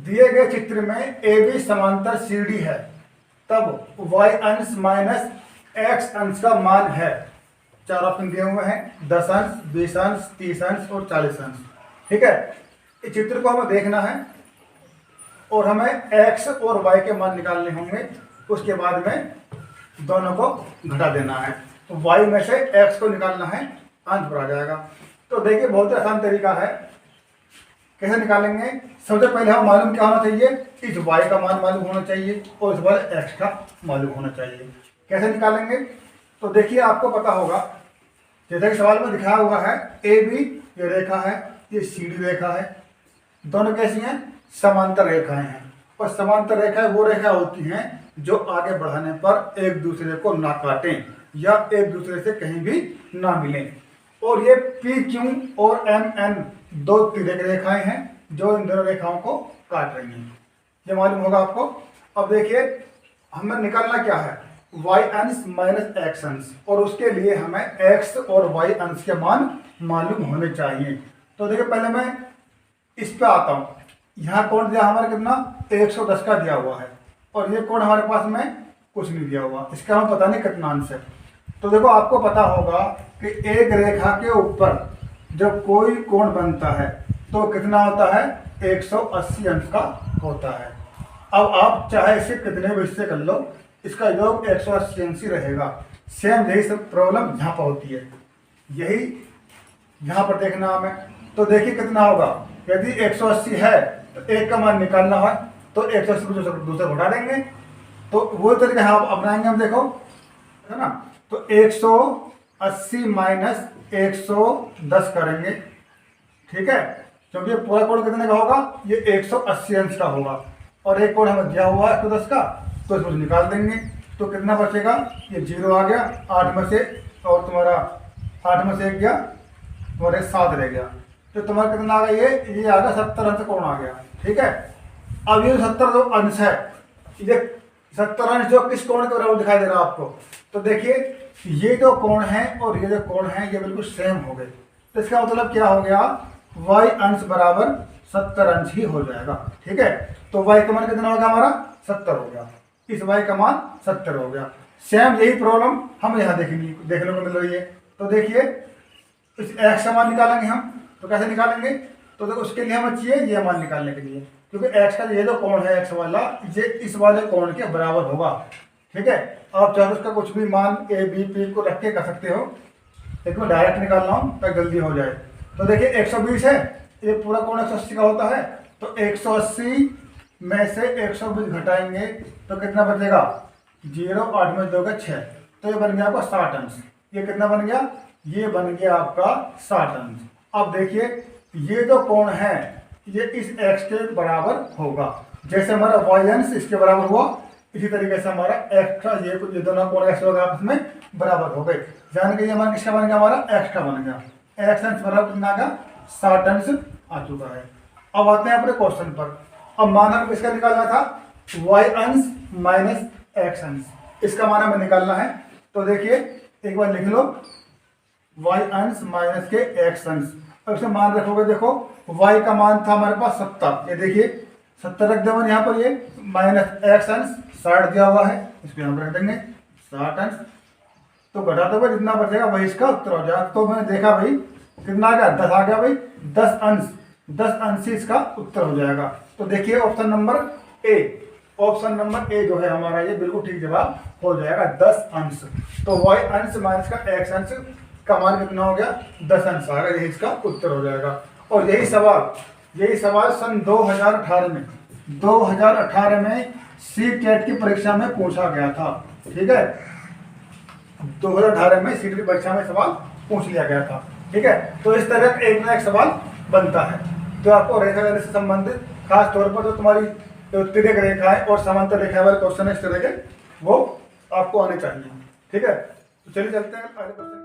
दिए गए चित्र में ए बी समांतर CD है, तब y अंश माइनस x अंश का मान है। चार ऑप्शन दिए हुए हैं, 10 अंश, 20 अंश, 30 अंश और 40 अंश। ठीक है, इस चित्र को हमें देखना है और हमें x और y के मान निकालने होंगे। उसके बाद में दोनों को घटा देना है, तो y में से x को निकालना है, अंश पर आ जाएगा। तो देखिए बहुत ही आसान तरीका है, कैसे निकालेंगे। सबसे पहले हमें मालूम क्या होना चाहिए, इस y का मान मालूम होना चाहिए और इस बार x का मालूम होना चाहिए। कैसे निकालेंगे, तो देखिए आपको पता होगा, जैसे कि सवाल में दिखाया हुआ है ए बी ये रेखा है, ये CD रेखा है, दोनों कैसी हैं, समांतर रेखाएं हैं। और समांतर रेखाएं वो रेखाएं होती हैं जो आगे बढ़ाने पर एक दूसरे को ना काटें या एक दूसरे से कहीं भी ना मिलें। और ये PQ और MN दो तिर्यक रेखाएं हैं जो इन दोनों रेखाओं को काट रही हैं, ये मालूम होगा आपको। अब देखिए हमें निकालना क्या है, y अंश माइनस x अंश, और उसके लिए हमें x और y अंश के मान मालूम होने चाहिए। तो देखिए पहले मैं इस पे आता हूँ। यहाँ कोण दिया हमारा कितना, 110 का दिया हुआ है, और ये कोण हमारे पास में कुछ नहीं दिया हुआ, इसका हमें पता नहीं कितना अंश है। तो देखो आपको पता होगा कि एक रेखा के ऊपर जब कोई कोण बनता है तो कितना होता है, 180 अंश का होता है। अब आप चाहे इसे कितने भी हिस्से कर लो, इसका योग 180 अंश ही रहेगा। सेम यही सब प्रॉब्लम यहाँ पर होती है, यही यहाँ पर देखना हमें। तो देखिए कितना होगा, यदि 180 है तो एक का मान निकालना है तो 180 को दूसरे घटा देंगे, तो वो तरीका यहाँ अपनाएंगे हम, देखो है ना। तो 180 माइनस 110 करेंगे, ठीक है, क्योंकि ये पूरा कोण कितने का होगा, ये 180 अंश का होगा, और एक कोण हमें दिया हुआ है 110 का, तो इसको निकाल देंगे। तो कितना बचेगा, ये 0 आ गया, 8 में से, और तुम्हारा 8 में से 1 गया, तुम्हारे 7 रह गया, तो तुम्हारा कितना आ गया, ये आ गया 70 अंश कोण आ गया। ठीक है, अब ये 70 जो अंश है, ये 70 अंश जो किस कोण के बराबर दिखाई दे रहा है आपको, तो देखिए ये जो कोण है और ये जो कोण है ये बिल्कुल सेम हो गए। तो इसका मतलब क्या हो गया, y अंश बराबर 70 अंश ही हो जाएगा। ठीक है, तो y का मान कितना हो गया हमारा, 70 हो गया, इस y का मान 70 हो गया। सेम यही प्रॉब्लम हम यहाँ देखने को मिल रही है। तो देखिए इस x का मान निकालेंगे हम, तो कैसे निकालेंगे, तो देखो उसके लिए हमें चाहिए ये मान निकालने के लिए, क्योंकि x का ये जो कोण है x वाला, ये इस वाले कोण के बराबर होगा। ठीक है, आप चाहे उसका कुछ भी मान a b p को रख के कर सकते हो, लेकिन मैं डायरेक्ट निकाल रहा हूँ ताकि जल्दी हो जाए। तो देखिए 120 है, ये पूरा कोण 180 का होता है, तो 180 में से 120 घटाएंगे तो कितना बचेगा, 0, 8 में 2 का 6, तो ये बन गया आपका 60 अंश। ये कितना बन गया, ये बन गया आपका 60 अंश। अब देखिए ये जो कोण है ये इस x के बराबर होगा, जैसे हमारा y अंश इसके बराबर हुआ, इसी तरीके से हमारा x का ये दोनों कोण x आपस में बराबर हो गए। जान के ये मान किसका बन गया, हमारा x का बन गया, x अंश बराबर कितना आ गया, 60 अंश आ चुका है। अब आते हैं अपने क्वेश्चन पर। अब मान हमें किसका निकालना था, y अंश माइनस x अंश, इसका मान हमें निकालना है। तो देखिए एक बार लिख लो, y अंश माइनस के x अंश, अब इसे मान रखोगे, देखो y का मान था हमारे पास 70, ये देखिए 70 रख दिया मैंने यहाँ पर, ये माइनस x अंश 60 दिया हुआ है, इस पर हम रख देंगे 60 अंश। तो घटाते हुए जितना बचेगा वही इसका उत्तर हो जाएगा। तो मैंने देखा भाई कितना आ गया, 10 आ गया भाई, 10 अंश ही इसका उत्तर हो जाएगा। तो देखिए ऑप्शन नंबर ए जो है हमारा, ये बिल्कुल ठीक जवाब हो जाएगा, 10 अंश। तो y अंश माइनस का x अंश का मान कितना हो गया, 10 अंश आ गया, यही इसका उत्तर हो जाएगा। और यही सवाल सन 2018 में CTET की परीक्षा में पूछा गया था। ठीक है, 2018 में CTET की परीक्षा में सवाल पूछ लिया गया था। ठीक है, तो इस तरह का एक ना एक सवाल बनता है, तो आपको रेखा गणित से संबंधित खास तौर पर जो तुम्हारी तिर्यक रेखाएं और समांतर रेखाएं वाले क्वेश्चन है इस तरह के, वो आपको आने चाहिए। ठीक है, तो चलिए चलते हैं अगले क्वेश्चन।